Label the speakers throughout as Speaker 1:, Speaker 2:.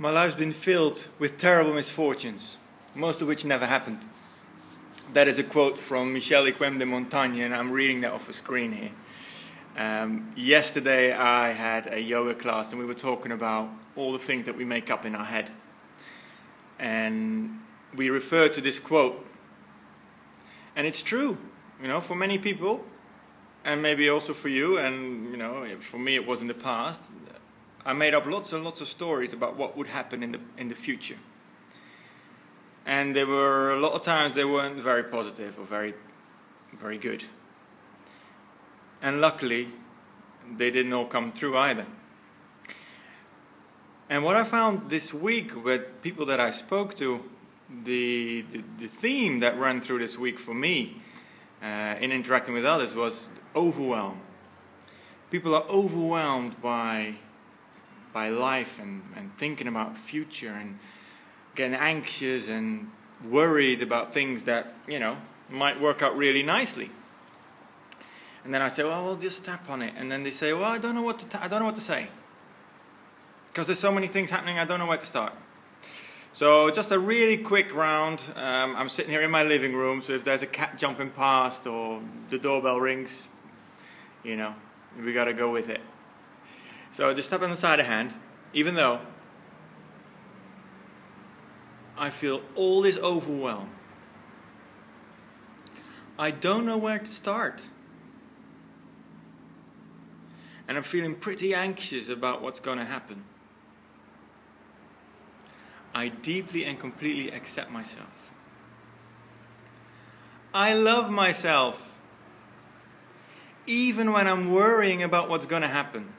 Speaker 1: My life's been filled with terrible misfortunes, most of which never happened. That is a quote from Michel de Montaigne, and I'm reading that off a screen here. Yesterday I had a yoga class and we were talking about all the things that we make up in our head. And we referred to this quote. And it's true, for many people, and maybe also for you, and for me it was in the past. I made up lots and lots of stories about what would happen in the future. And there were a lot of times they weren't very positive or very, very good. And luckily, they didn't all come through either. And what I found this week with people that I spoke to, the theme that ran through this week for me in interacting with others was overwhelm. People are overwhelmed by life and thinking about future and getting anxious and worried about things that, might work out really nicely. And then I say, well, we'll just tap on it. And then they say, well, I don't know what to say. Because there's so many things happening, I don't know where to start. So just a really quick round. I'm sitting here in my living room, so if there's a cat jumping past or the doorbell rings, we got to go with it. So just tap on the side of the hand, even though I feel all this overwhelm. I don't know where to start. And I'm feeling pretty anxious about what's going to happen. I deeply and completely accept myself. I love myself, even when I'm worrying about what's going to happen.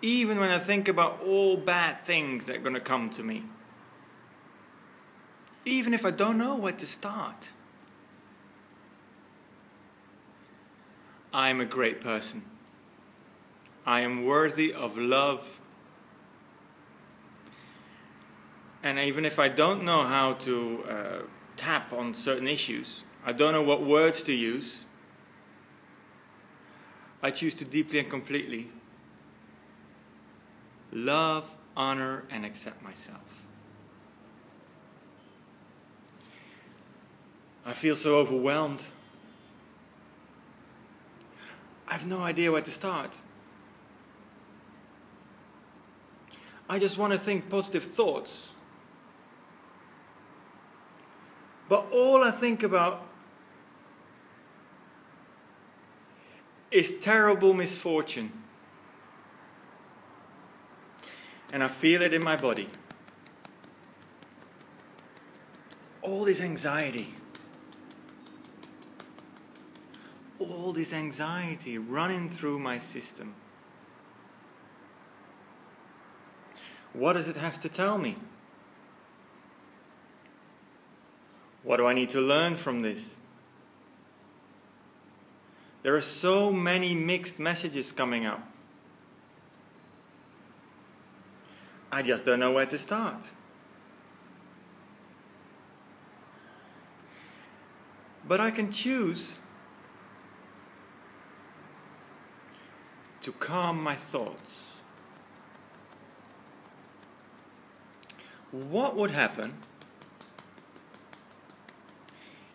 Speaker 1: Even when I think about all bad things that are going to come to me. Even if I don't know where to start. I am a great person. I am worthy of love. And even if I don't know how to tap on certain issues, I don't know what words to use, I choose to deeply and completely love, honor, and accept myself. I feel so overwhelmed. I have no idea where to start. I just want to think positive thoughts. But all I think about is terrible misfortune. And I feel it in my body. All this anxiety. All this anxiety running through my system. What does it have to tell me? What do I need to learn from this? There are so many mixed messages coming up. I just don't know where to start. But I can choose to calm my thoughts. What would happen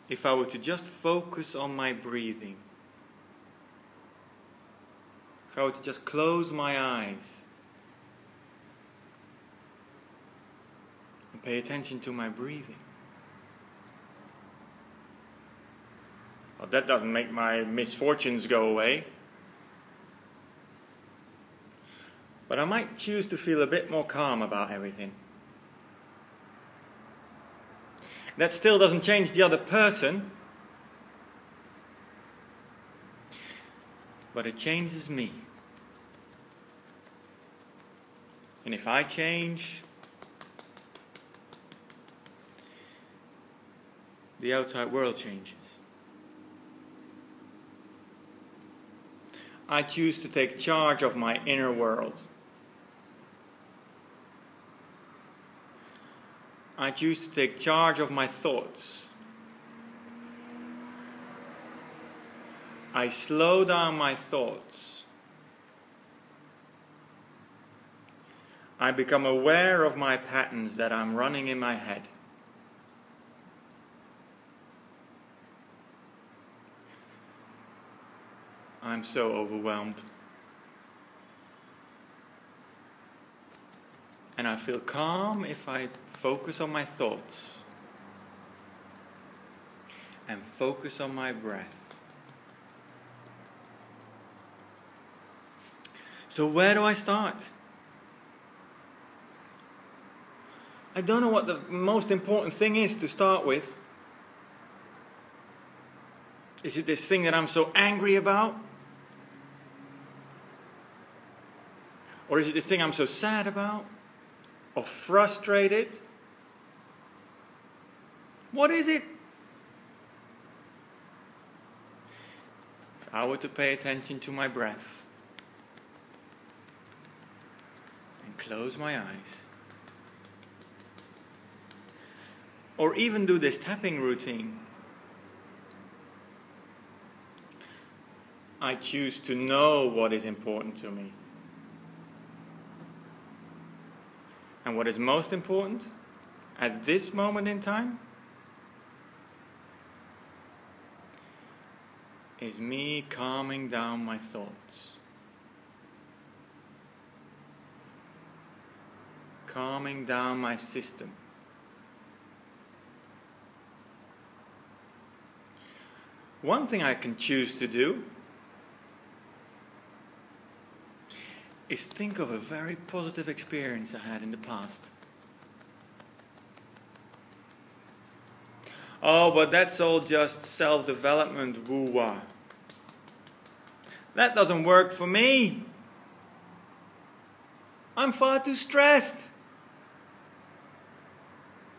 Speaker 1: if I were to just focus on my breathing? If I were to just close my eyes and pay attention to my breathing? Well, that doesn't make my misfortunes go away. But I might choose to feel a bit more calm about everything. That still doesn't change the other person, but it changes me. And if I change, the outside world changes. I choose to take charge of my inner world. I choose to take charge of my thoughts. I slow down my thoughts. I become aware of my patterns that I'm running in my head. I'm so overwhelmed. And I feel calm if I focus on my thoughts and focus on my breath. So where do I start? I don't know what the most important thing is to start with. Is it this thing that I'm so angry about? Or is it this thing I'm so sad about? Or frustrated? What is it? If I were to pay attention to my breath and close my eyes, or even do this tapping routine, I choose to know what is important to me. And what is most important at this moment in time is me calming down my thoughts. Calming down my system. One thing I can choose to do is think of a very positive experience I had in the past. Oh, but that's all just self-development woo-wah. That doesn't work for me. I'm far too stressed.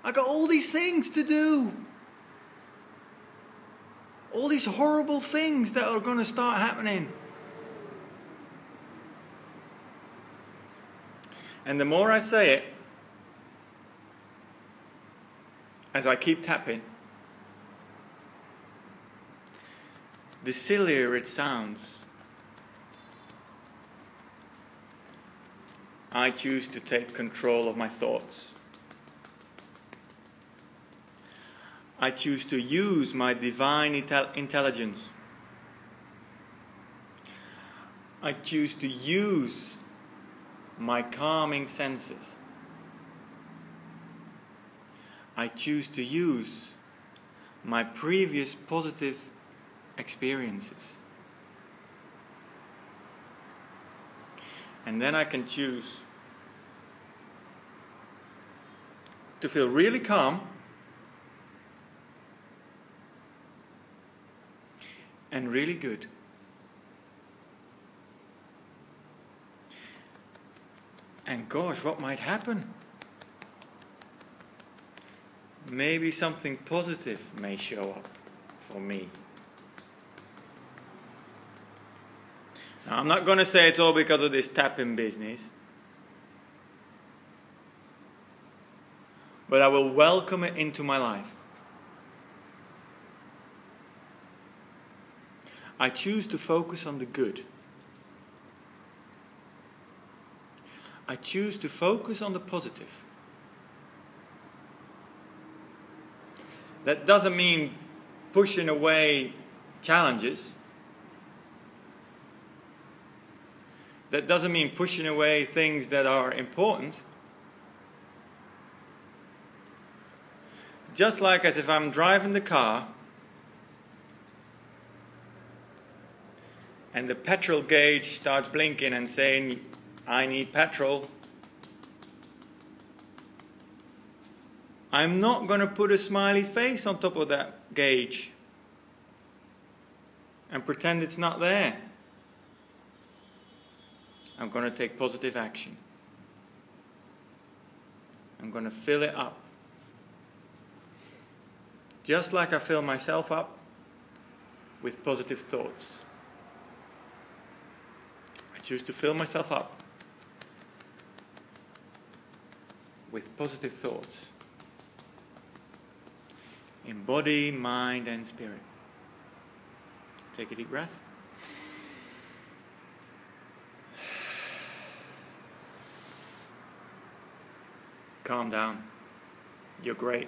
Speaker 1: I got all these things to do. All these horrible things that are going to start happening. And the more I say it, as I keep tapping, the sillier it sounds. I choose to take control of my thoughts. I choose to use my divine intelligence. I choose to use my calming senses. I choose to use my previous positive experiences. And then I can choose to feel really calm and really good. And gosh, what might happen? Maybe something positive may show up for me. Now, I'm not going to say it's all because of this tapping business, but I will welcome it into my life. I choose to focus on the good. I choose to focus on the positive. That doesn't mean pushing away challenges. That doesn't mean pushing away things that are important. Just like as if I'm driving the car and the petrol gauge starts blinking and saying, I need petrol. I'm not going to put a smiley face on top of that gauge and pretend it's not there. I'm going to take positive action. I'm going to fill it up. Just like I fill myself up with positive thoughts. I choose to fill myself up with positive thoughts in body, mind, and spirit. Take a deep breath. calm down. You're great.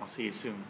Speaker 1: I'll see you soon.